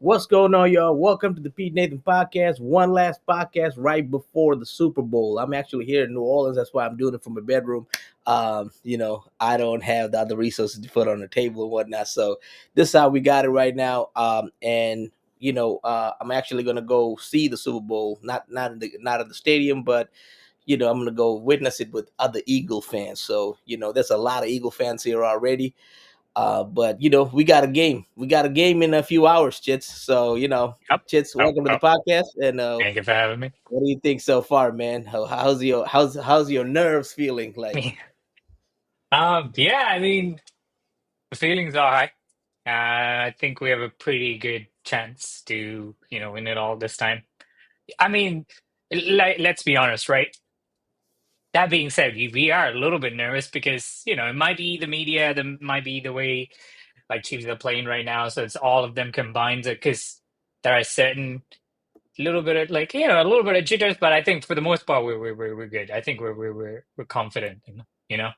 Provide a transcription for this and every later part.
What's going on, y'all? Welcome to the Pete Nathan Podcast. One last podcast right before the Super Bowl. I'm actually here in New Orleans. That's why I'm doing it from my bedroom. I don't have the other resources to put on the table and whatnot. So this is how we got it right now. I'm actually gonna go see the Super Bowl, not at the stadium, but I'm gonna go witness it with other Eagle fans. So there's a lot of Eagle fans here already. But we got a game. We got a game in a few hours, Chits. So Up, Chits, up, welcome to the up. podcast. And Thank you for having me. what do you think so far, man? How's your nerves feeling? Like, Yeah, I mean, the feelings are high. I think we have a pretty good chance to, win it all this time. I mean, let's be honest, right? That being said, we are a little bit nervous because, it might be the media, that might be the way like Chiefs are playing right now. So it's all of them combined because there are certain little bit of like, a little bit of jitters, but I think for the most part, we're good. I think we're confident, you know?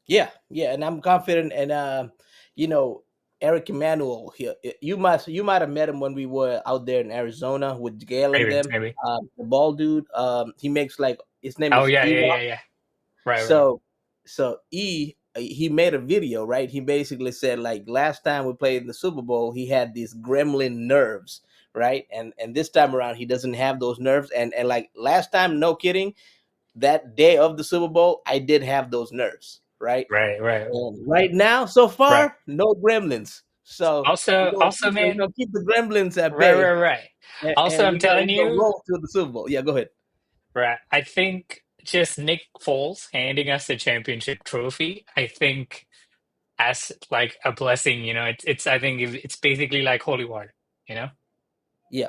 yeah, and I'm confident. And you know, Eric Emanuel here. You might have met him when we were out there in Arizona with Gail and Maybe, them. maybe. The bald dude. He makes like his name Oh is yeah, yeah, Enoch. yeah, yeah. Right, right. So he made a video, right? He basically said like last time we played in the Super Bowl, he had these gremlin nerves, right? And this time around he doesn't have those nerves. And like last time, no kidding, that day of the Super Bowl, I did have those nerves, right? Right, right, And right now, so right. far, no gremlins. So Also, also, man, keep the gremlins at right, bay, right, right. and, Also, and I'm we're gonna telling we're gonna you, roll to the Super Bowl. Yeah, go ahead. right. I think just Nick Foles handing us the championship trophy. I think as like a blessing. It's. I think it's basically like holy water. You know. Yeah, yeah,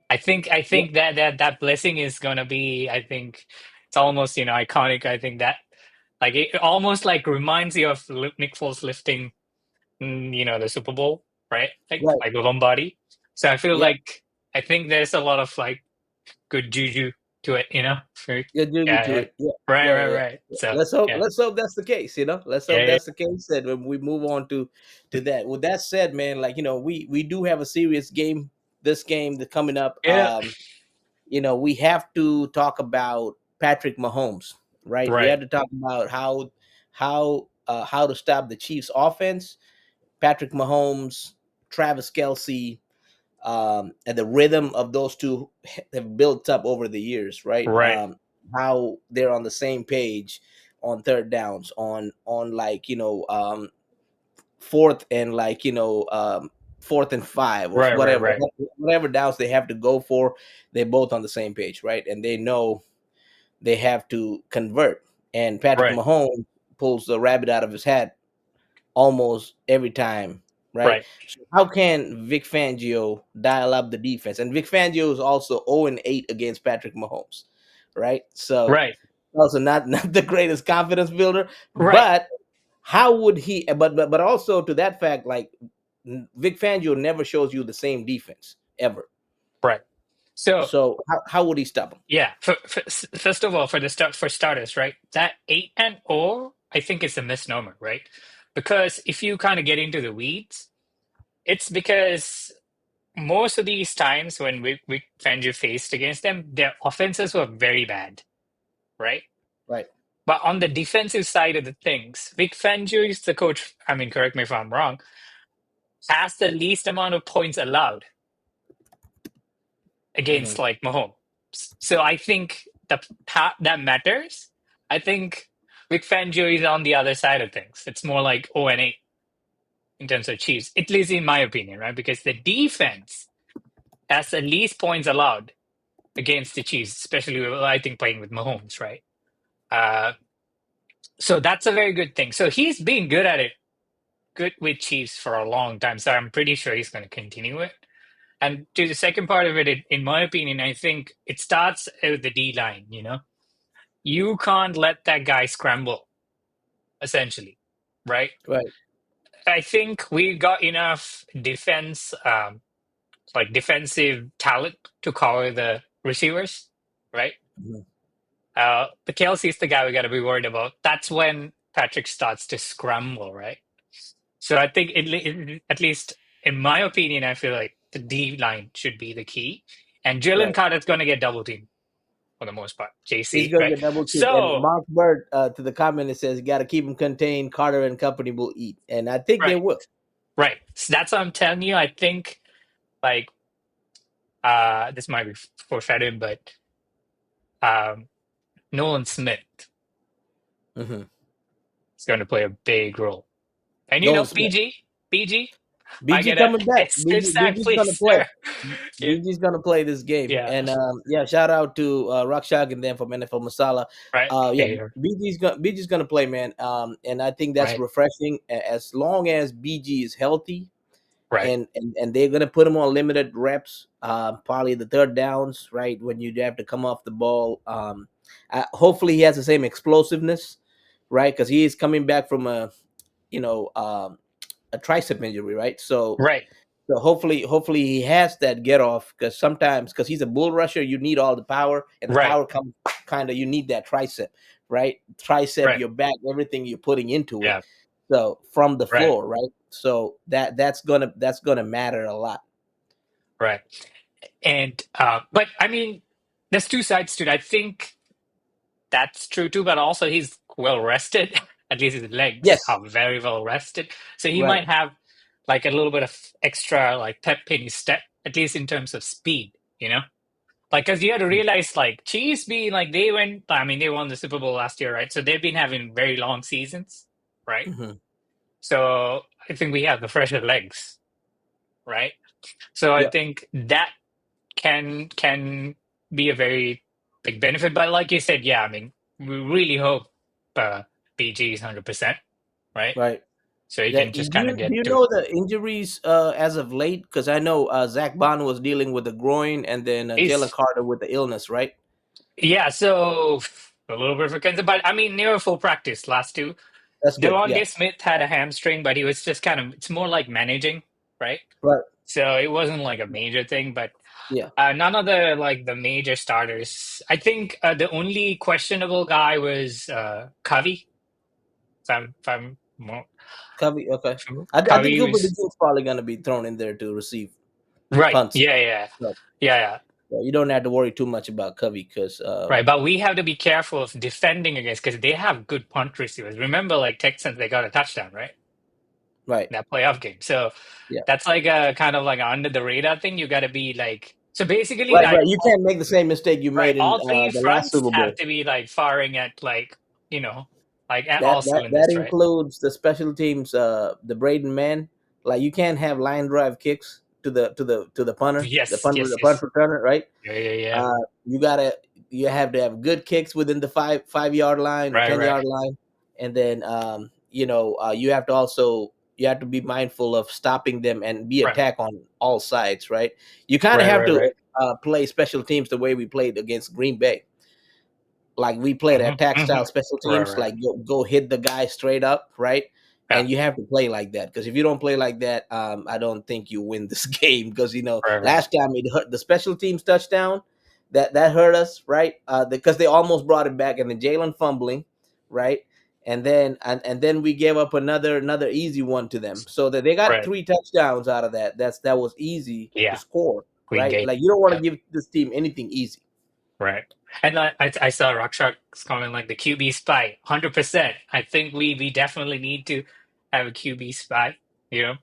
I think that blessing is gonna be. I think it's almost iconic. I think that like it almost like reminds you of Nick Foles lifting the Super Bowl, right? right. Like the Lombardi. So I feel Yeah. like I think there's a lot of like good juju to it, For, You're doing to yeah, it. Yeah, right, yeah, right, yeah, yeah. right. Yeah. So Let's hope. yeah, Let's hope that's the case. Let's yeah, hope yeah, that's the case. And when we move on to that. With that said, man, like we do have a serious game. This game that's coming up. yeah. We have to talk about Patrick Mahomes, right? We have Right, to talk about how to stop the Chiefs' offense. Patrick Mahomes, Travis Kelce, and the rhythm of those two have built up over the years, right? right, How they're on the same page on third downs, on like fourth and like fourth and five or right, right, right, whatever downs they have to go for, they're both on the same page, right? And they know they have to convert. And Patrick right, Mahomes pulls the rabbit out of his hat almost every time, right? right, So how can Vic Fangio dial up the defense? And Vic Fangio is also 0-8 against Patrick Mahomes, right? So right, also not the greatest confidence builder, right, but how would he? But also to that fact, like Vic Fangio never shows you the same defense ever. right. So So how would he stop him? yeah, first of all, for starters, right? That 8-0, I think it's a misnomer, right? Because if you kind of get into the weeds, it's because most of these times when we Fangio faced against them, their offenses were very bad, right? Right. But on the defensive side of the things, Vic Fangio is the coach. I mean, correct me if I'm wrong. Has the least amount of points allowed Hmm. against like Mahomes. So I think that matters. I think Vic Fangio is on the other side of things. It's more like 0-8 in terms of Chiefs, at least in my opinion, right? Because the defense has the least points allowed against the Chiefs, especially I think playing with Mahomes, right? Uh, so that's a very good thing. So he's been good at it, good with Chiefs for a long time. So I'm pretty sure he's going to continue it. And to the second part of it, in my opinion, I think it starts with the D line. You can't let that guy scramble, essentially, right? Right. I think we got enough like defensive talent to cover the receivers, right? Mhm. The Kelsey is the guy we got to be worried about. That's when Patrick starts to scramble, right? So I think at least in my opinion, I feel like the D line should be the key. And Jalen Right. Carter's going to get double teamed for the most part, He's JC, gonna right? get double teamed. And So, Mark Bird to the comment, it says you got to keep him contained. Carter and company will eat, and I think they right, will. right. So that's what I'm telling you. I think, like, this might be foreshadowing, but um, Nolan Smith Mm-hmm. is going to play a big role. And Nolan Smith. BG, BG, I BG get a coming back. strip sack, BG's gonna please, play. sir. Yeah, BG's gonna play this game. yeah, And yeah, shout out to Rakshak and then from NFL Masala. right. Yeah, Yeah, BG's gonna play, man. And I think that's right, refreshing as long as BG is healthy right, and they're gonna put him on limited reps, probably the third downs, right? When you have to come off the ball. Hopefully he has the same explosiveness, right? Because he is coming back from you know um, a tricep injury, right? right, So hopefully he has that get off because sometimes because he's a bull rusher, you need all the power, and the right, power comes kind of you need that tricep, right? Tricep, right. your back, everything you're putting into it. Yeah, So from the right, floor, right? So that's gonna matter a lot. right. And but I mean, there's two sides to it. I think that's true too, but also he's well rested. At least his legs Yes, are very well rested. So he right. might have like a little bit of extra like pep in his step, at least in terms of speed, you know? Like, because you had to realize, like, Chiefs being like they went, I mean, they won the Super Bowl last year, right? So they've been having very long seasons, right? Hmm. So I think we have the fresher legs, right? So I Yeah, think that can be a very big benefit. But like you said, yeah, I mean, we really hope BG is 100%, right? right. So he Yeah, can do just kind of you get to it. know the injuries as of late? Because I know Zach Bond was dealing with the groin, and then Jalen He's Carter with the illness, right? yeah, so a little bit of a concern, but I mean, they were full practice last two. That's good. Yeah, Devontae Smith had a hamstring, but he was just kind of, it's more like managing, right? right. So it wasn't like a major thing, but Yeah, none of the like the major starters. I think the only questionable guy was Covey. If I'm more, Covey. Okay, if I'm- I think Covey Cooper was DeJean's probably going to be thrown in there to receive right. punts. Yeah, yeah, So, yeah, yeah. so you don't have to worry too much about Covey because Right, but we have to be careful of defending against because they have good punt receivers. Remember, like Texans, they got a touchdown, right? right. That playoff game. So Yeah, that's like a kind of like under the radar thing. You got to be like so basically right, like right. You can't make the same mistake you right, made in all three the last fronts Super have Bowl. to be like firing at like you know like at That all that that cylinders, right? includes the special teams, the Braden man. Like you can't have line drive kicks to the punter, Yes, yes, the punt yes. returner, right? Yeah, yeah, yeah. Uh, you gotta you have to have good kicks within the 5 yard line or Right, 10 yard right, line, and then you have to also you have to be mindful of stopping them and be right, attack on all sides, right? You kind of right, have right, to right. play special teams the way we played against Green Bay, like we played Hmm, attack hmm. style special Right, teams, right. like go hit the guy straight up, right? Yeah, And you have to play like that because if you don't play like that, I don't think you win this game because right, right, last time it hurt the special teams touchdown that hurt us, right? Because they almost brought it back and then Jalen fumbling, right? And then we gave up another easy one to them, so that they got right. 3 touchdowns out of that. That was easy to Yeah, score, Green right? Gate. Like you don't want Yeah, to give this team anything easy. right. And I saw Rockshark's comment like the QB spy, 100%. I think we definitely need to have a QB spy, you know.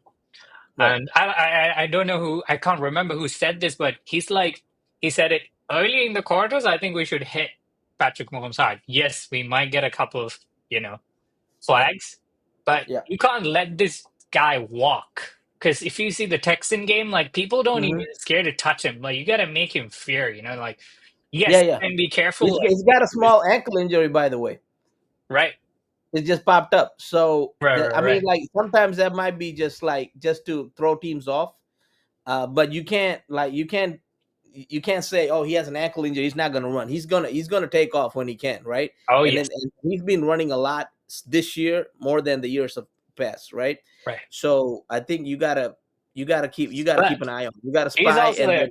Right. And I don't know who I can't remember who said this, but he said it early in the quarters. I think we should hit Patrick Mahomes hard. Yes, we might get a couple of you know Right. flags, but Yeah. you can't let this guy walk. Because if you see the Texan game, like people don't even Hmm. scared to touch him. Like you got to make him fear. You know, like Yeah, yes, yeah. and be careful. He's Like he's got a small ankle injury, by the way. right, It just popped up. So right, that right, I mean, right. like sometimes that might be just like just to throw teams off. But you can't say, oh, he has an ankle injury, he's not gonna run. He's gonna take off when he can, right? Oh And yes, then and he's been running a lot this year, more than the years of past, right? right. So I think you gotta keep But an eye on. You gotta he's spy, also and the then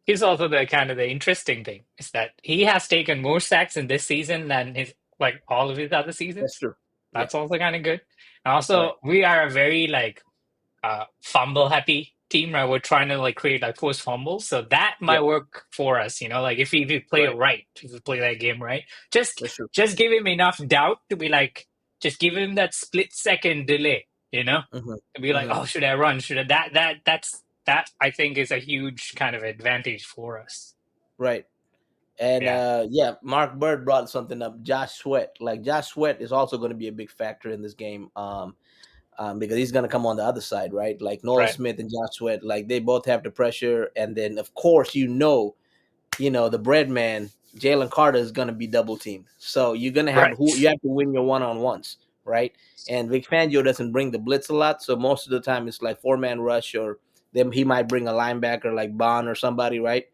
He's also the kind of the interesting thing is that he has taken more sacks in this season than his like all of his other that's seasons. true. Yeah. That's also kind of good. And Right. also, we are a very like fumble happy team, right? We're trying to like create like forced fumbles, so that Yeah, might work for us. Like if we play it right. right, if we play that game right, just That's true. just give him enough doubt to be like, just give him that split second delay, Hmm. to be like, Hmm. oh, should I run? Should I that I think is a huge kind of advantage for us. Right. And Yeah, yeah, Mark Bird brought something up. Josh Sweat, like Josh Sweat, is also going to be a big factor in this game. Because he's going to come on the other side, right? Like Nolan right, Smith and Josh Sweat, like they both have the pressure, and then of course the bread man Jalen Carter is going to be double teamed. So you're going to have who right, you have to win your one on ones, right? And Vic Fangio doesn't bring the blitz a lot, so most of the time it's like 4-man rush, or then he might bring a linebacker like Bond or somebody, right?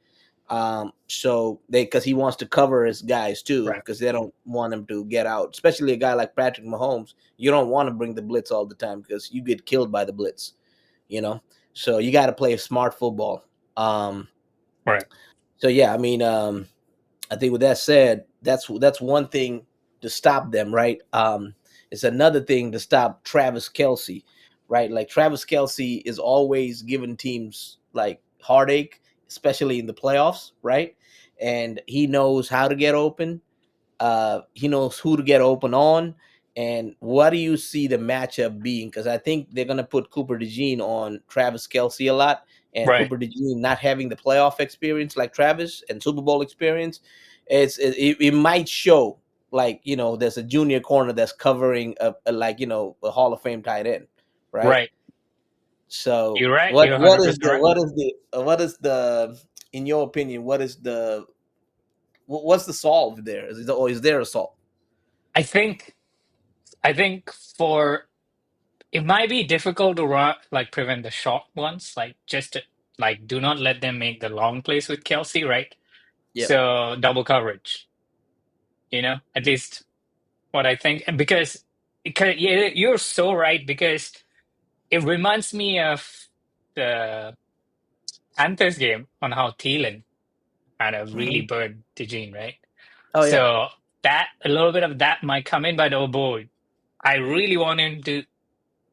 So they because he wants to cover his guys too, right, because they don't want him to get out, especially a guy like Patrick Mahomes. You don't want to bring the blitz all the time because you get killed by the blitz, you know. So you got to play smart football. Um, right, so yeah, I mean, I think with that said, that's one thing to stop them, right? It's another thing to stop Travis Kelce, right? Like Travis Kelce is always giving teams like heartache, especially in the playoffs, right? And he knows how to get open. He knows who to get open on. And what do you see the matchup being? Because I think they're gonna put Cooper DeJean on Travis Kelce a lot, and right, Cooper DeJean not having the playoff experience like Travis and Super Bowl experience, it might show like there's a junior corner that's covering a Hall of Fame tight end, right? right. So You're right. what You're what 100% is the right. in your opinion, what's the solve there? Is there a solve? I think I think for it might be difficult to run, like prevent the short ones, like just to, like do not let them make the long plays with Kelsey, right? Yeah. So double coverage, at least what I think, and because yeah, you're so right because it reminds me of the Panthers game on how Thielen kind of really Mhm. burned Gene, right? Oh yeah. So that a little bit of that might come in, but oh boy, I really want him to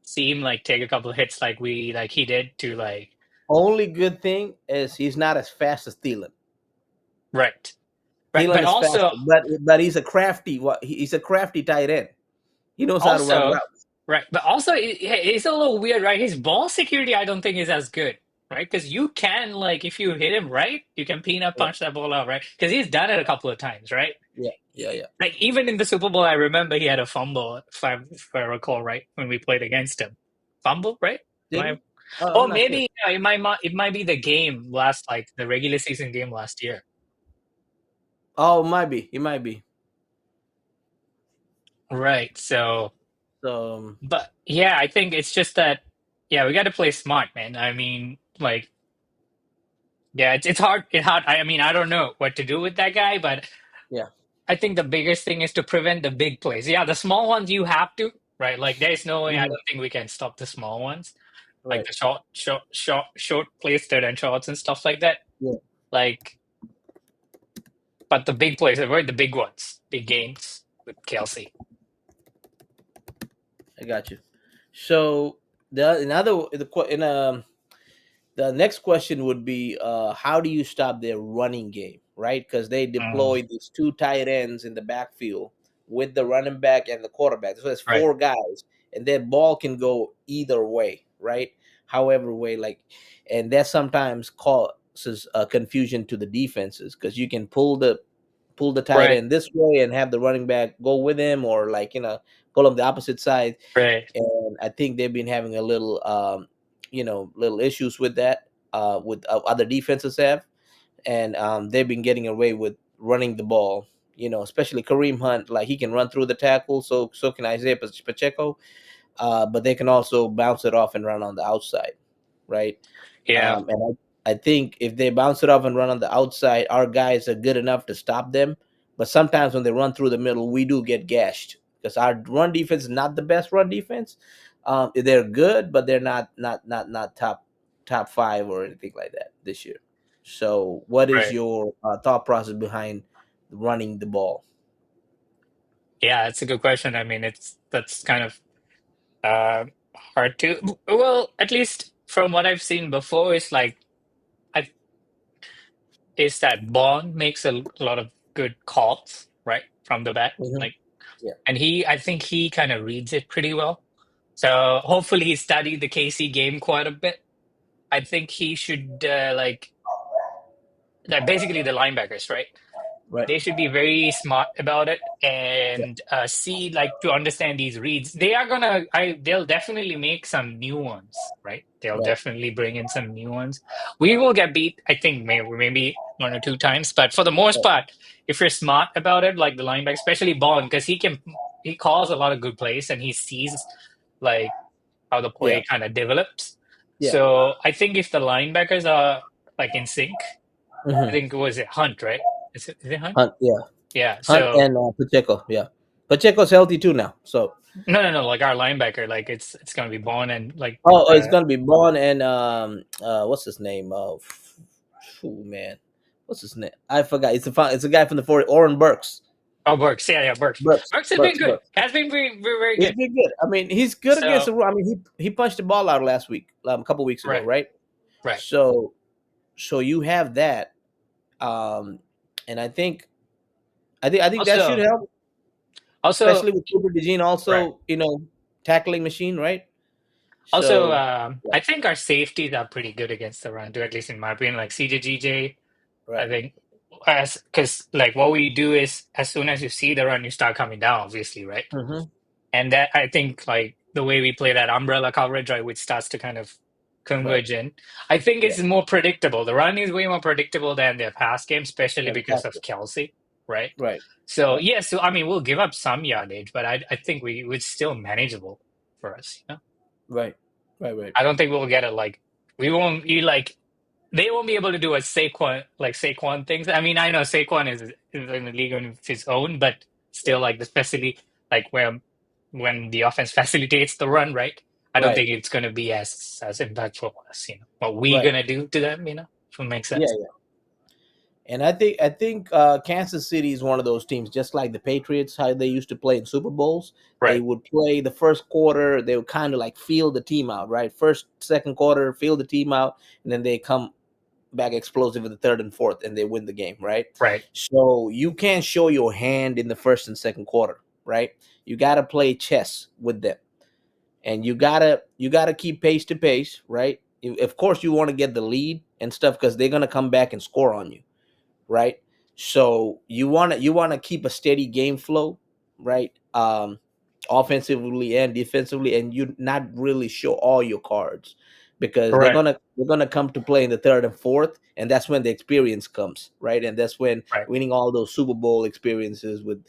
see him like take a couple of hits like he did to like Only good thing is he's not as fast as Thielen. right. Right. Thielen But is also faster, but he's a crafty. He's a crafty tight end. He knows how to run also routes. right. But also it's a little weird, right? His ball security I don't think is as good. Right? Because you can like if you hit him right, you can peanut Yeah, punch that ball out, right? Because he's done it a couple of times, right? yeah, yeah, yeah. Like even in the Super Bowl, I remember he had a fumble, if I recall right, when we played against him. Fumble, right? Am Did I? he? I'm Or not sure. maybe it might be the game like the regular season game last year. Oh, it might be. It might be. Right. So, So but yeah, I think it's just that yeah, we got to play smart, man. I mean, like yeah, it's hard. It's hard. I mean, I don't know what to do with that guy, but yeah. I think the biggest thing is to prevent the big plays. Yeah, the small ones you have to, right? Like there's no way I Hmm. don't think we can stop the small ones. Like Right. the short plays, third and shorts and stuff like that. Yeah, Like, but the big plays, avoid the big ones, big gains with Kelsey. I got you. So the another the que- in the next question would be, how do you stop their running game, right? Because they Mm, deploy these two tight ends in the backfield with the running back and the quarterback. So it's right, four guys, and that ball can go either way, right? However way, like, and that sometimes causes confusion to the defenses because you can pull the tight right, end this way and have the running back go with him, or like pull him the opposite side. right. And I think they've been having a little little issues with that, with other defenses have, and they've been getting away with running the ball. Especially Kareem Hunt, like he can run through the tackle, so can Isaiah Pacheco, but they can also bounce it off and run on the outside, right? Yeah, And I think if they bounce it off and run on the outside, our guys are good enough to stop them. But sometimes when they run through the middle, we do get gashed because our run defense is not the best run defense. They're good, but they're not top five or anything like that this year. So, what is right. your thought process behind running the ball? Yeah, it's a good question. I mean, that's kind of uh, hard to. Well, at least from what I've seen before, it's like I is that Bond makes a lot of good calls, right, from the bat. Hmm. Like, Yeah. and I think he kind of reads it pretty well. So hopefully he studied the KC game quite a bit. I think he should like basically the linebackers, right? Right. They should be very smart about it Yeah. and see like to understand these reads. They are gonna they'll definitely make some new ones, right? They'll Right. definitely bring in some new ones. We will get beat, I think, maybe one or two times, but for the most Right. part, if you're smart about it, like the linebacker, especially Bond, because he calls a lot of good plays and he sees like how the Yeah. play kind of develops. Yeah. So I think if the linebackers are like in sync, I Hmm. think was it Hunt, right? Is it Hunt? Hunt. Yeah. Yeah. Hunt So and Pacheco. Yeah. Pacheco's healthy too now. So no. Like our linebacker, like it's gonna be Bond and like it's gonna be Bond and what's his name? Oh man, what's his name? I forgot. It's a guy from the 40. Oren Burks. oh Burks, yeah, Burks. Burks. Burks has been Burks. good. Burks. Has been very He's good. been good. I mean, he's good against So the run. I mean, he punched the ball out last week, a couple weeks ago, right, right? right. So you have that, um, and I think that should Also, help, also especially with Cooper DeJean, right. also tackling machine, right? So yeah, I think our safeties are pretty good against the run too, at least in my opinion. Like CJGJ, I right. think as because like what we do is as soon as you see the run, you start coming down, obviously, right? Hmm. And that I think like the way we play that umbrella coverage, right, which starts to kind of Right. converge in. I think Yeah. it's more predictable. The run is way more predictable than their pass game, especially Then because pass of it. Kelsey, right? Right. So Right. yeah, so I mean we'll give up some yardage, but I think we it's still manageable for us, you know? Right. Right. Right. I don't think we'll get it like we won't be like they won't be able to do a Saquon things. I mean, I know Saquon is in the league on his own, but Yeah. still, like the facility, like where when the offense facilitates the run, right? I don't Right. think it's going to be as impactful as what we Right. gonna do to them. If it makes Yeah. sense. Yeah. And I think Kansas City is one of those teams, just like the Patriots, how they used to play in Super Bowls. They Right, would play the first quarter, they would kind of like feel the team out, right? First, second quarter, feel the team out, and then they come back explosive in the third and fourth, and they win the game, right? right, So you can't show your hand in the first and second quarter, right? You got to play chess with them, and you gotta keep pace to pace, right? Of course, you want to get the lead and stuff because they're gonna come back and score on you, right? So you want to keep a steady game flow, right? Offensively and defensively, and you not really show all your cards because they're right, gonna they're gonna come to play in the third and fourth, and that's when the experience comes, right? And that's when right, winning all those Super Bowl experiences with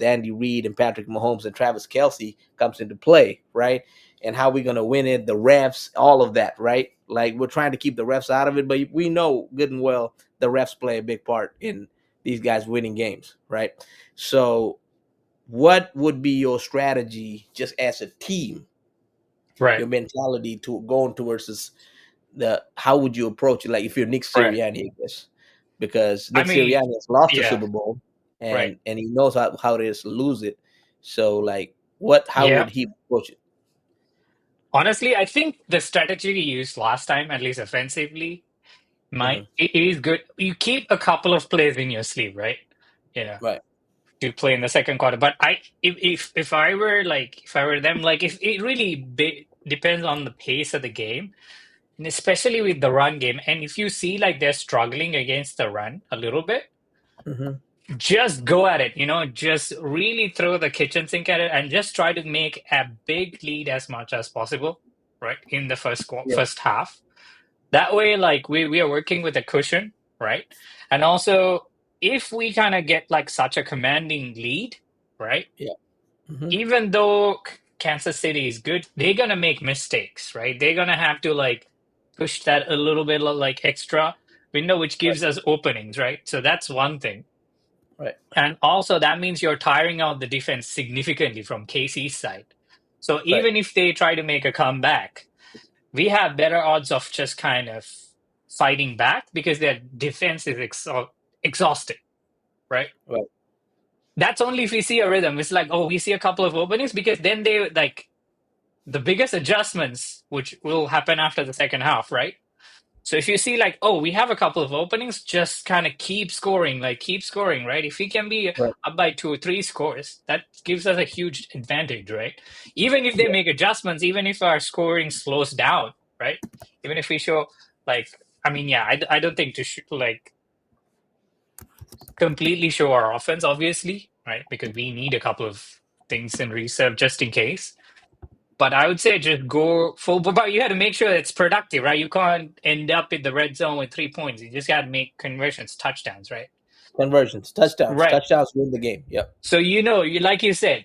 Andy Reid and Patrick Mahomes and Travis Kelce comes into play, right? And how we're gonna win it, the refs, all of that, right? Like we're trying to keep the refs out of it, but we know good and well the refs play a big part in these guys winning games, right? So, what would be your strategy just as a team, right, your mentality to going towards this? How would you approach it? Like if you're Nick right. Sirianni, I guess, because I Nick mean, Sirianni has lost the yeah, Super Bowl right. and he knows how it is to lose it. So, like, how Yeah. would he approach it? Honestly, I think the strategy we used last time, at least offensively, Hmm. it is good. You keep a couple of plays in your sleeve, right? You know, Right. to play in the second quarter. But if I were if I were them, like if it really depends on the pace of the game, and especially with the run game. And if you see like they're struggling against the run a little bit, Hmm. just go at it. Just really throw the kitchen sink at it and just try to make a big lead as much as possible, right? In the Yeah. first half. That way, like we are working with a cushion, right? And also, if we kind of get like such a commanding lead, right? Yeah. Hmm. Even though Kansas City is good, they're gonna make mistakes, right? They're gonna have to like push that a little bit like extra window, which Right. gives us openings, right? So that's one thing. Right. And also that means you're tiring out the defense significantly from KC's side. So Right. even if they try to make a comeback, we have better odds of just kind of fighting back because their defense is exhausted, right? Right. That's only if we see a rhythm. It's like, oh, we see a couple of openings because then they like the biggest adjustments, which will happen after the second half, right? So if you see like, oh, we have a couple of openings, just kind of keep scoring, like keep scoring, right? If we can be Right. up by 2 or 3 scores, that gives us a huge advantage, right? Even if they Yeah. make adjustments, even if our scoring slows down, right? Even if we show like, I mean, yeah, I don't think to like completely show our offense, obviously, right? Because we need a couple of things in reserve just in case. But I would say just go full. But you had to make sure it's productive, right? You can't end up in the red zone with 3 points. You just got to make conversions, touchdowns, right? Conversions, touchdowns, Right. touchdowns win the game. Yep. So you know, you like you said,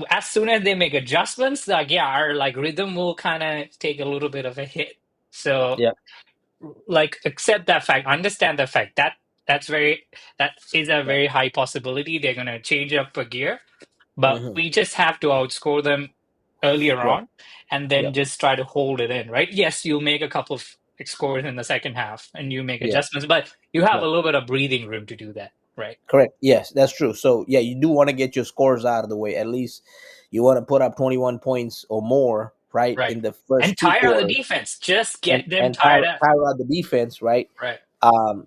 as soon as they make adjustments, like yeah, our like rhythm will kind of take a little bit of a hit. So Yep. like accept that fact, understand the fact that that is a Yep. very high possibility they're gonna change up a gear, but Hmm. we just have to outscore them earlier Right. on and then Yep. just try to hold it in, right? Yes, you'll make a couple of scores in the second half and you make Yeah. adjustments, but you have a Right. little bit of breathing room to do that, right? Correct. Yes, that's true. So yeah, you do want to get your scores out of the way. At least you want to put up 21 points or more, right, Right. in the And first two tire out the quarters, defense. Just and get them and tired out. tire out the defense, right? Right.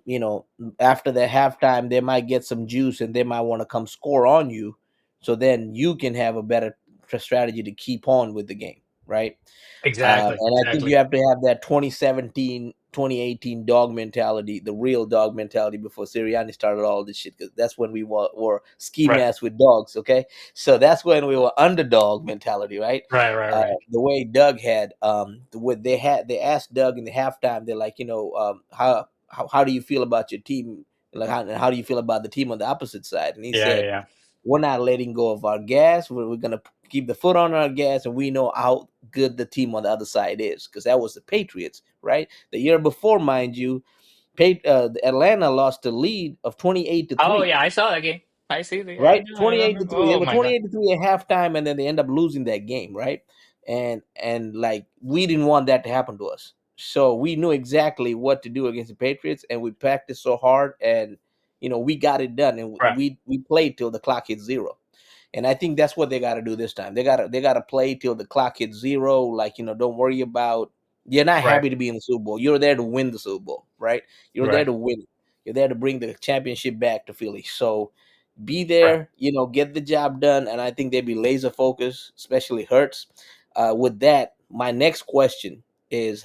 You know, after the halftime, they might get some juice and they might want to come score on you. So then you can have a better strategy to keep on with the game, right? Exactly. And I think you Exactly. have to have that 2017, 2018 dog mentality, the real dog mentality before Sirianni started all this shit. Because that's when we were ski Right. masks with dogs, okay? So that's when we were underdog mentality, right? Right. Right. Right. The way Doug had, what they asked Doug in the halftime, they're like, how do you feel about your team? Like, how do you feel about the team on the opposite side? And he Yeah. Yeah. said, Yeah. we're not letting go of our gas. We're going to keep the foot on our gas, and we know how good the team on the other side is because that was the Patriots, right? The year before, mind you, Atlanta lost the lead of 28 to Oh 3, yeah, I saw that game. I see the. I right? know. I 28 remember. to 3. They Oh were my God. 28 to 3 at halftime, and then they end up losing that game, right? And like we didn't want that to happen to us. So we knew exactly what to do against the Patriots, and we practiced so hard, and we got it done, and Right. we played till the clock hit zero. And I think that's what they got to do this time. They got to play till the clock hits zero. Like, don't worry about. You're not Right. happy to be in the Super Bowl. You're there to win the Super Bowl, right? You're there Right. to win it. You're there to bring the championship back to Philly. So be Right. there, get the job done, and I think they'd be laser focused, especially Hurts. With that, my next question is,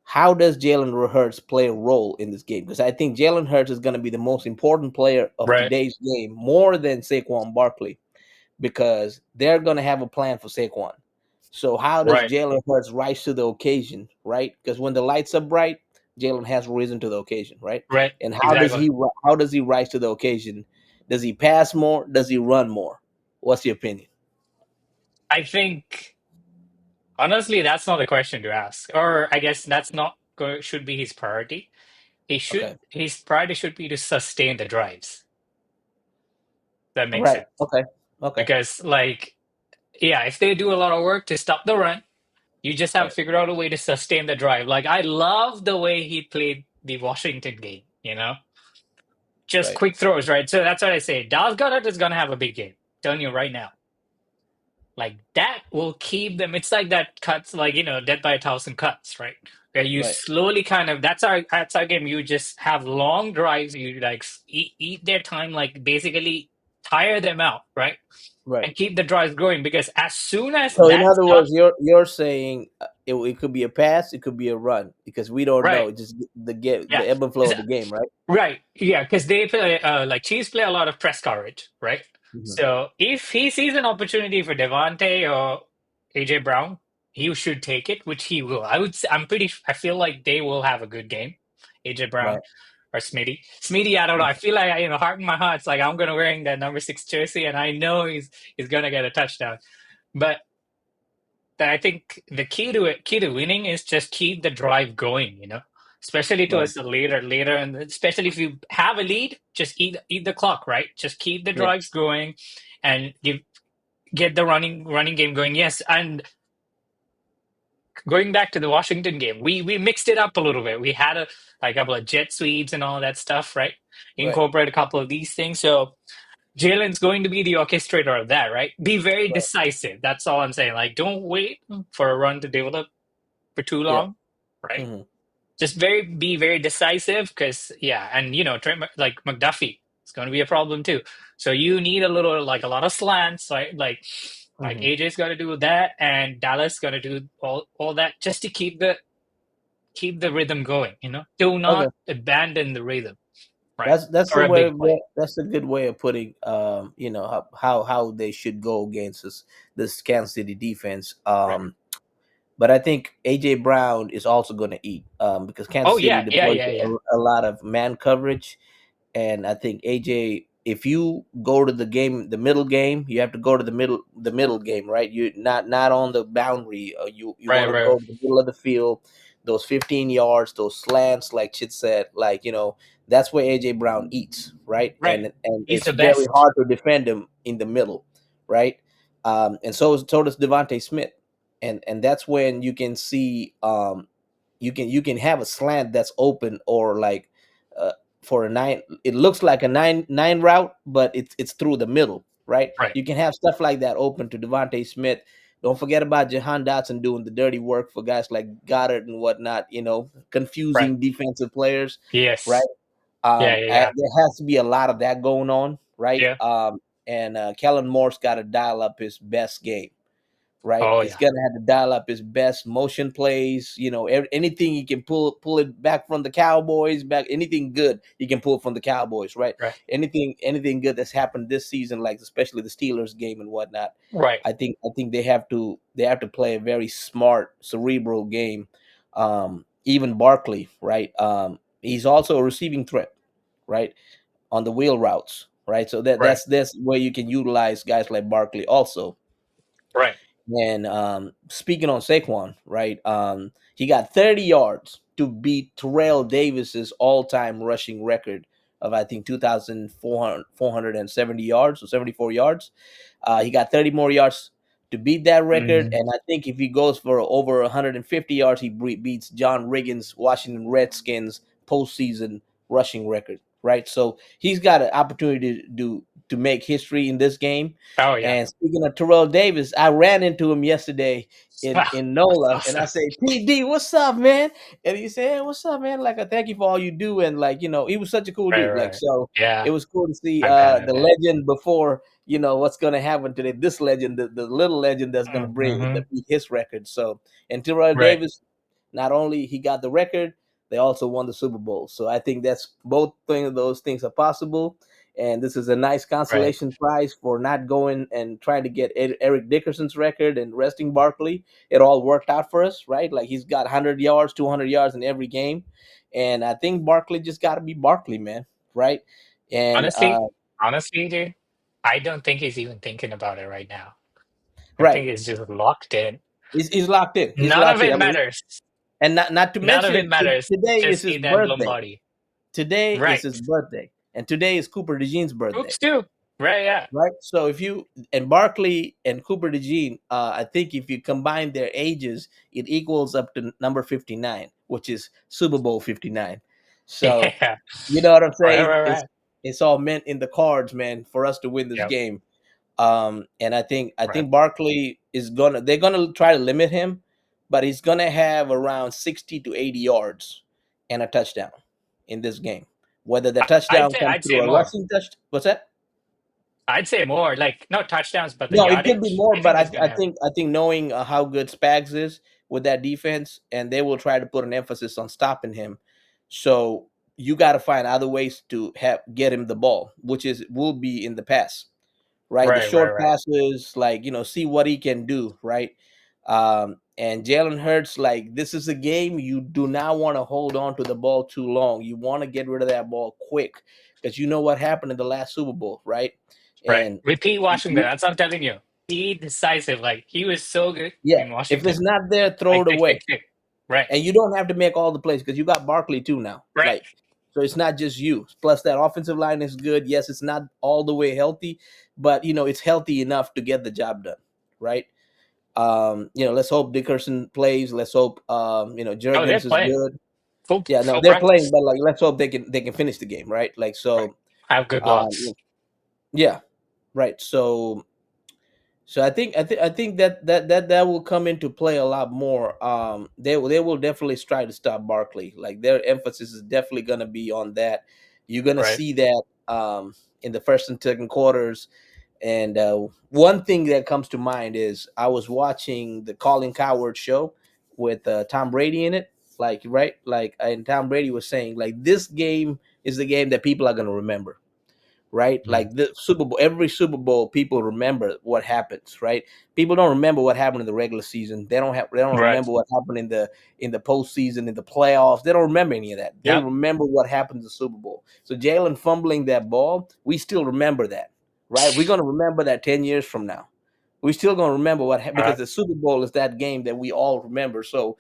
how does Jalen Hurts play a role in this game? Because I think Jalen Hurts is going to be the most important player of Right. today's game, more than Saquon Barkley, because they're going to have a plan for Saquon. So how does Right. Jalen Hurts rise to the occasion, right? Because when the lights are bright, Jalen has risen to the occasion, right? Right. And Exactly. how does he rise to the occasion? Does he pass more? Does he run more? What's your opinion? I think honestly, that's not a question to ask, or I guess that's not should be his priority. Okay. His priority should be to sustain the drives. That makes Right. sense Okay. Okay. because like yeah, if they do a lot of work to stop the run, you just have to Right. figure out a way to sustain the drive. Like I love the way he played the Washington game. Just Right. quick throws, right? So that's what I say. Dallas Goddard is gonna have a big game. Telling you right now. Like that will keep them. It's like that cuts, like death by a thousand cuts, right? Where you Right. slowly kind of that's our game. You just have long drives. You like eat their time, like basically tire them out, right? Right. And keep the drives going because as soon as So in that other stops, words, you're saying it could be a pass, it could be a run because we don't right? know. Just the Yeah, ebb and flow of the game, right? right. Yeah, because they play like Chiefs play a lot of press coverage, right? Mhm. So if he sees an opportunity for Devontae or AJ Brown, he should take it, which he will. I feel like they will have a good game. AJ Brown Right. or Smitty. Smitty, I don't know. I feel like heart in my heart, it's like I'm gonna wearing that number 6 jersey, and I know he's gonna get a touchdown. But I think the key to winning is just keep the drive going, especially Right. towards the later, and especially if you have a lead, just eat the clock, right? Just keep the Yeah. drives going, and get the running game going. Yes, and going back to the Washington game, we mixed it up a little bit. We had a couple of jet sweeps and all that stuff, right? Right. Incorporate a couple of these things, so Jalen's going to be the orchestrator of that, right? Be very Right. decisive. That's all I'm saying. Like, don't wait for a run to develop for too Yeah. long, right? Hmm. Just be very decisive because yeah, and Trent like McDuffie, it's going to be a problem too. So you need a little like a lot of slants, right? Like Hmm. AJ's got to do that, and Dallas got to do all that just to keep the rhythm going. Do Okay. not abandon the rhythm, right? That's For the a big way. play, That's a good way of putting. How they should go against this Kansas City defense. right? But I think AJ Brown is also going to eat because Oh Kansas City yeah, yeah, deploys yeah, yeah. a lot of man coverage. And I think AJ, if you go to the game, the middle game, you have to go to the middle game, right? You not on the boundary. You Right, want to right, go to the middle of the field, those 15 yards, those slants, like Chit said, that's where AJ Brown eats, right? right. And He's it's the very best, hard to defend him in the middle, right? And so does Devontae Smith, and that's when you can see you can have a slant that's open or like uh, for a nine. It looks like a nine route, but it's through the middle, right? right, You can have stuff like that open to Devontae Smith. Don't forget about Jahan Dotson doing the dirty work for guys like Goddard and whatnot. right. Confusing defensive players, right? Yes, yeah, yeah, yeah, There has to be a lot of that going on, right? yeah. And Kellen Moore's got to dial up his best game, right? Oh He's yeah, gonna have to dial up his best motion plays. Anything he can pull it back from the Cowboys, back anything good he can pull from the Cowboys, right? right, Anything good that's happened this season, like especially the Steelers game and whatnot. right, I think they have to play a very smart, cerebral game. Even Barkley, right? He's also a receiving threat, right? On the wheel routes, right? So right, that's where you can utilize guys like Barkley also. right, And speaking on Saquon, right? He got 30 yards to beat Terrell Davis's all-time rushing record of I think 2,470 yards or 74 yards. He got 30 more yards to beat that record, mm, and I think if he goes for over 150 yards, he beats John Riggins' Washington Redskins postseason rushing record. Right, so he's got an opportunity to make history in this game. oh yeah. And speaking of Terrell Davis, I ran into him yesterday in Wow, in that's NOLA, and I awesome. say, "TD, what's up, man?" And he said, "Hey, what's up, man? Like, I thank you for all you do." And he was such a cool Right, dude. Like, right. so it Yeah, was cool to see I bet, I the bet. legend before what's gonna happen today. This legend, the little legend that's gonna Mm-hmm. beat his record. So, and Terrell Right, Davis, not only he got the record, they also won the Super Bowl. So I think that's both of those things are possible. And this is a nice right. consolation prize for not going and trying to get Eric Dickerson's record and resting Barkley. It all worked out for us, right? Like he's got 100 yards, 200 yards in every game. And I think Barkley just got to be Barkley, man, right? And Honestly, honestly, dude, I don't think he's even thinking about it right now. I right, think he's just locked in. he's locked in. He's None of locked in. it I mean, matters. and not to None of it mention matters. today is Just his need that birthday. Lombardi. Today is Right. his birthday, and today is Cooper DeJean's birthday. Oops, too. Right, yeah. Right. So if you and Barkley and Cooper DeJean, I think if you combine their ages, it equals up to number 59, which is Super Bowl 59. So Yeah. you know what I'm Right, saying? right, It's right. it's all meant in the cards, man, for us to win this Yep. game. And I Right. think Barkley they're gonna try to limit him, but he's gonna have around 60 to 80 yards and a touchdown in this game. Whether the I'd touchdown say comes I'd say through a more. rushing touch, what's that? I'd say more. Like not touchdowns, but the No, it could be yardage. more, I but think I, he's gonna I have. think I think knowing how good Spags is with that defense, and they will try to put an emphasis on stopping him. So you got to find other ways to have get him the ball, which is will be in the pass, right? The Right, right, short right. passes, like see what he can do, right? And Jalen Hurts, like this is a game you do not want to hold on to the ball too long. You want to get rid of that ball quick because you know what happened in the last Super Bowl, right? Right. And Repeat Washington. you, That's what I'm telling you. Be decisive. Like he was so good yeah, in if Washington. it's not there, throw Like it tick, away. tick, tick. Right. And you don't have to make all the plays because you got Barkley too now. Right. Like, so it's not just you. Plus, that offensive line is good. Yes, it's not all the way healthy, but it's healthy enough to get the job done, right? Let's hope Dickerson plays. Let's hope Oh, they're Jurgens is playing good. full Yeah, no, full they're playing, practice. but like let's hope they can finish the game, right? Like Right. so, Have good um, blocks. yeah. right. So I think that will come into play a lot more. They will definitely try to stop Barkley. Like their emphasis is definitely going to be on that. You're going to Right. see that in the first and second quarters. And one thing that comes to mind is I was watching the Colin Coward show with Tom Brady in it. Like right, like and Tom Brady was saying like this game is the game that people are going to remember, right? Mm. Like the Super Bowl, every Super Bowl, people remember what happens, right? People don't remember what happened in the regular season. They don't Right. remember what happened in the postseason, in the playoffs. They don't remember any of that. They Yep. remember what happened in the Super Bowl. So Jalen fumbling that ball, we still remember that, right? We're gonna remember that 10 years from now. We're still gonna remember because Right. the Super Bowl is that game that we all remember. So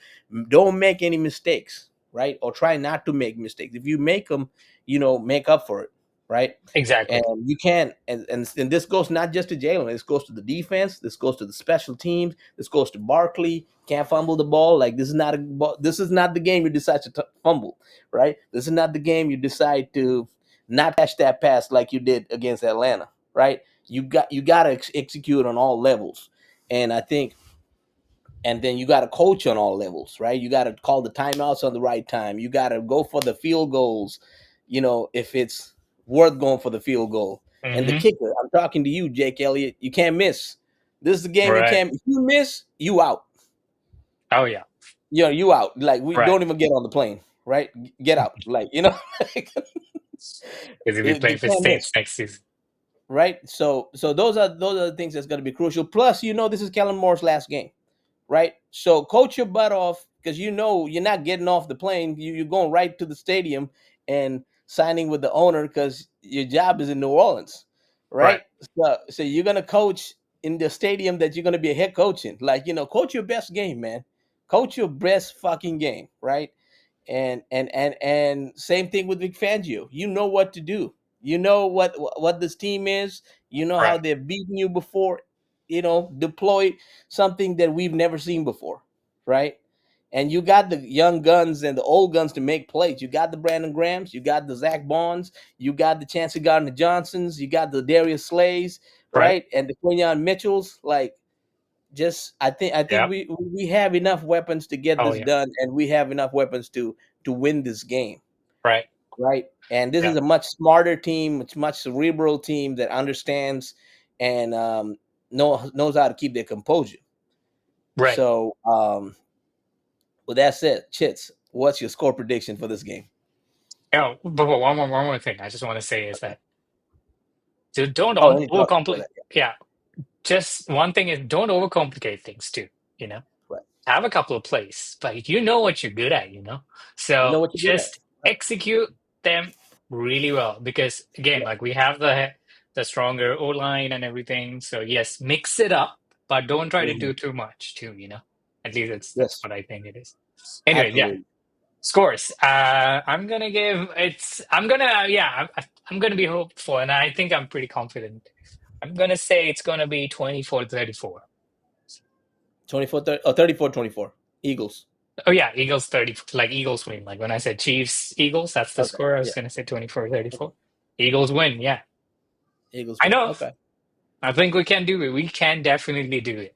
don't make any mistakes, right? Or try not to make mistakes. If you make them, make up for it, right? And Exactly. you can, and this goes not just to Jalen. This goes to the defense. This goes to the special teams. This goes to Barkley. Can't fumble the ball. Like this is not the game you decide to fumble, right? This is not the game you decide to not catch that pass like you did against Atlanta, right? You got to execute on all levels, and I think and then you got to coach on all levels, right? You got to call the timeouts on the right time. You got to go for the field goals, if it's worth going for the field goal. And the Hmm. kicker, I'm talking to you, Jake Elliott, you can't miss. This is the game you Right. can't. If you miss, you out. Oh yeah. You out. Like we Right. don't even get on the plane, right? Get out. Like like, Because you'll be you playing for can't miss. Saints next season. Right. So those are the things that's going to be crucial. Plus, this is Kellen Moore's last game, right? So coach your butt off because you're not getting off the plane. You're going right to the stadium and signing with the owner because your job is in New Orleans, Right. right? So you're gonna coach in the stadium that you're gonna be a head coach in. Like coach your best game, man. Coach your best fucking game, right? And same thing with Vic Fangio. You know what to do. You know what this team is. You know how Right. they've beaten you before. Deploy something that we've never seen before, right? And you got the young guns and the old guns to make plays. You got the Brandon Grahams, you got the Zach Bonds, you got the Chancey Gardner Johnsons, you got the Darius Slays, Right. right? And the Quinion Mitchells. Like, just I think Yep. we have enough weapons to get Oh this yeah. done, and we have enough weapons to win this game, Right. right? And this is Yeah. a much smarter team, much cerebral team that understands and knows how to keep their composure. Right. So, with that said, Chits, what's your score prediction for this game? Oh, but one more thing I just want to say is that don't Oh, any go overcomplicate. ahead. Yeah. Just one thing is don't overcomplicate things too. You know. Right. Have a couple of plays, but you know what you're good at, you know? You So know what you're good at. just Right. execute them really well because again, Yeah. like we have the stronger O line and everything. So yes, mix it up, but don't try to Mhm. do too much too, you know? At least that's Yes, what I think it is. Anyway, yeah. absolutely. Scores. I'm gonna be hopeful and I think I'm pretty confident. I'm gonna say it's gonna be 24-34. 24 30, oh, 34-24. Eagles. Oh yeah, Eagles 30, like Eagles win. Like when I said Chiefs, Eagles, that's the Okay. score. I was Yeah. gonna say 24, Okay. 34. Eagles win, yeah. Eagles I win. know. Okay. I think we can do it. We can definitely do it.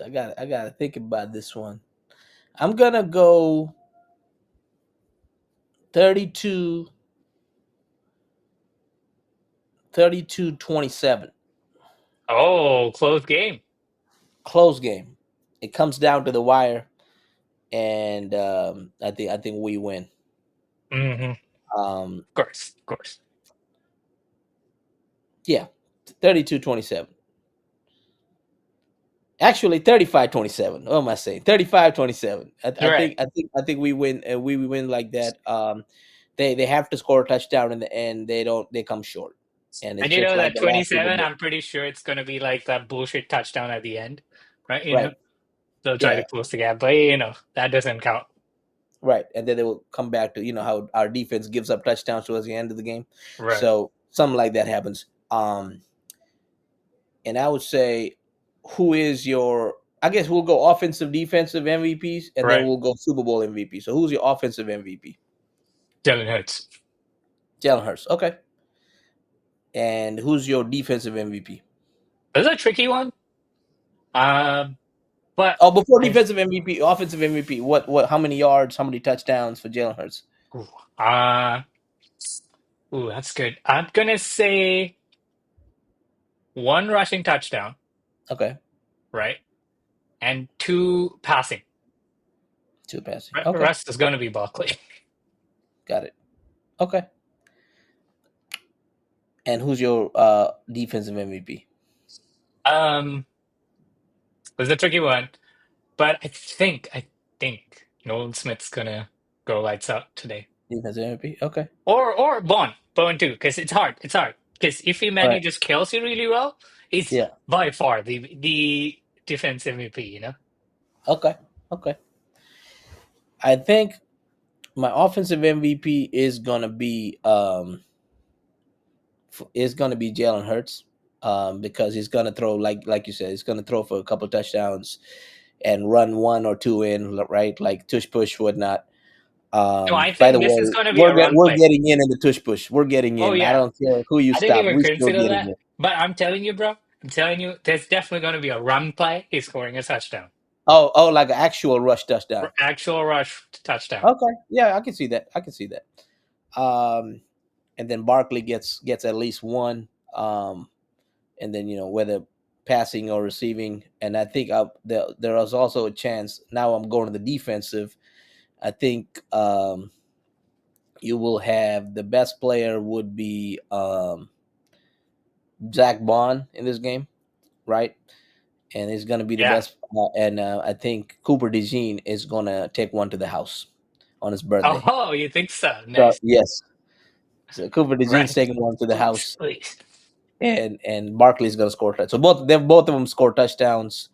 I gotta think about this one. I'm gonna go 32, 27. Oh, close game. Close game. It comes down to the wire, and I think we win. Mm-hmm. Of Um, course, of course. yeah, 32-27. Actually, 35-27. What am I saying? 35-27. I, You're I right. think I think I think we win. We win like that. They have to score a touchdown in the end. They don't. They come short, and And it's you just know like that the last Super 27, Bowl. I'm pretty sure it's gonna be like that bullshit touchdown at the end, right? You know, Right. they'll try to Yeah. close the gap, but that doesn't count. Right. And then they will come back to how our defense gives up touchdowns towards the end of the game. Right. So something like that happens. And I would say, who is your? I guess we'll go offensive, defensive MVPs, and then Right. we'll go Super Bowl MVP. So who's your offensive MVP? Jalen Hurts. Jalen Hurts. Okay. And who's your defensive MVP? That's a tricky one. Um, but Oh, before I, defensive MVP, offensive MVP. What? How many yards? How many touchdowns for Jalen Hurts? ooh, uh, that's good. I'm gonna say one rushing touchdown, Okay, right, and two passing. two passing. Okay, Rest is gonna be Barkley. got it. Okay, and who's your defensive MVP? Um, was a tricky one, but I think Nolan Smith's gonna go lights out today. Defensive MVP. Okay, Or Bowen too, because it's hard. It's hard because if he all right. manages Kelsey really well, he's Yeah. by far the defense MVP. You know? Okay. Okay. I think my offensive MVP is gonna be Jalen Hurts, because he's gonna throw like you said, he's gonna throw for a couple touchdowns and run one or two in, right, like tush push whatnot. No, I By think the this is way, going to be a run we're play. getting in the tush push. We're getting Oh in. I yeah, don't care who you I didn't stop. even We still consider getting that. in. But I'm telling you, bro, I'm telling you, there's definitely going to be a run play. He's scoring a touchdown, Oh, like an actual rush touchdown. actual rush touchdown. Okay, yeah, I can see that. I can see that. Um, and then Barkley gets at least one. And then whether passing or receiving. And I think there is also a chance. Now I'm going to the defensive. I think you will have the best player would be Zach Bond in this game, right? And he's going to be the Yeah. best. And I think Cooper DeJean is going to take one to the house on his birthday. Oh, you think so? So Nice. yes, so Cooper DeJean's Right. taking one to the Please, house, please. and Barkley's going to score. So both of them score touchdowns.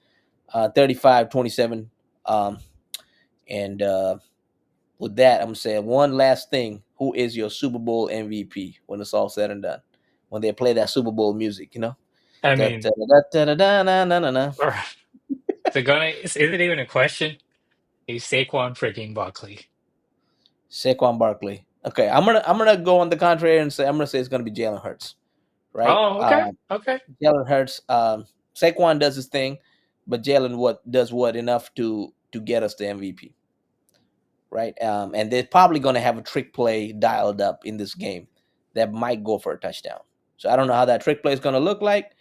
35-27. Um, and with that, I'm saying one last thing. Who is your Super Bowl MVP when it's all said and done? When they play that Super Bowl music, I Da, mean, da, da, da, da, da, na, na, na, na. is it even a question? He's Saquon freaking Barkley. Saquon Barkley. Okay, I'm gonna go on the contrary and say I'm gonna say it's gonna be Jalen Hurts, right? Oh, okay, okay, Jalen Hurts. Saquon does his thing, but Jalen what does what enough to get us the MVP, right? And they're probably going to have a trick play dialed up in this game that might go for a touchdown. So I don't know how that trick play is going to look like,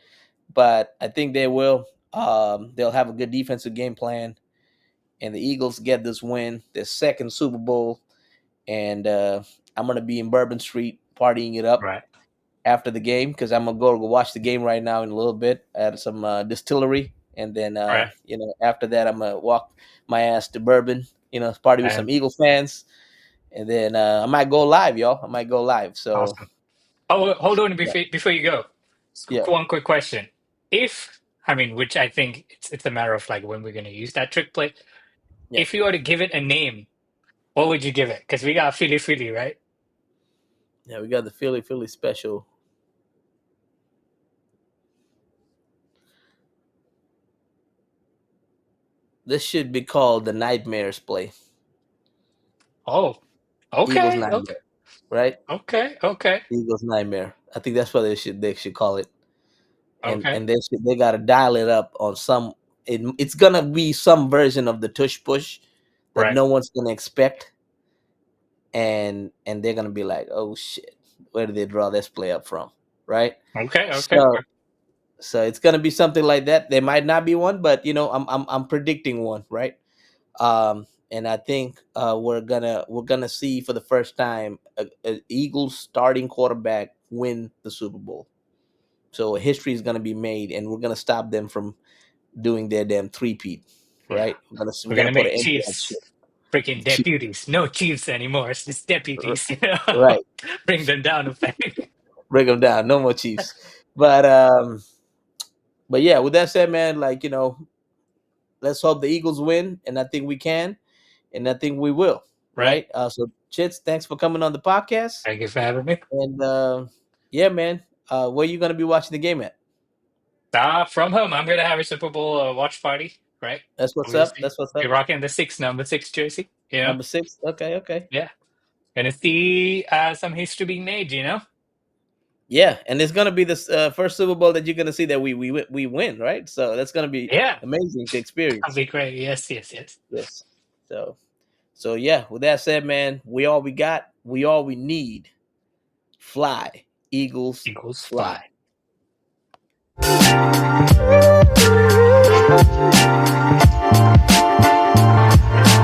but I think they will. They'll have a good defensive game plan, and the Eagles get this win, their second Super Bowl, and I'm going to be in Bourbon Street partying it up right, after the game because I'm gonna go watch the game right now in a little bit at some distillery, and then right. after that I'm gonna walk my ass to Bourbon, party with some And Eagles fans, and then I might go live, y'all. I might go live. So awesome. Oh, hold on yeah, before you go. yeah, One quick question. If I mean, which I think it's a matter of like when we're going to use that trick play. yeah, If you were to give it a name, what would you give it? Because we got Philly Philly, right? yeah. We got the Philly special. This should be called the Nightmares play. Oh, Eagles okay, okay, Nightmare, right? okay, okay, Eagles Nightmare. I think that's what they should call it. and okay. and they got to dial it up on some. It's gonna be some version of the tush push that Right. no one's gonna expect, and they're gonna be like, oh shit, where did they draw this play up from, right? Okay, okay. So it's gonna be something like that. There might not be one, but I'm predicting one, right? And I think we're gonna see for the first time a Eagles starting quarterback win the Super Bowl. So history is gonna be made, and we're gonna stop them from doing their damn three-peat, Yeah. right? We're We're gonna gonna put an make end to that shit. Chiefs freaking deputies. No Chiefs anymore. It's just R- deputies. Right. Bring them down a peg. Break them down. No more Chiefs. But yeah, with that said, man, let's hope the Eagles win, and I think we can, and I think we will, Right. right? So Chits, thanks for coming on the podcast. Thank you for having me. And yeah, man, where you gonna be watching the game at? From home, I'm gonna have a Super Bowl watch party. Right. That's what's up. Obviously, That's what's be up. rocking the number six jersey. Number 6. Okay, okay. Yeah. Gonna see some history being made. Yeah, and it's gonna be this first Super Bowl that you're gonna see that we win, right? So that's gonna be Yeah, amazing to that'd experience. be great. Yes, yes, yes. Yes. So yeah. With that said, man, we all we got, we all we need. Fly, Eagles, Eagles fly. fly.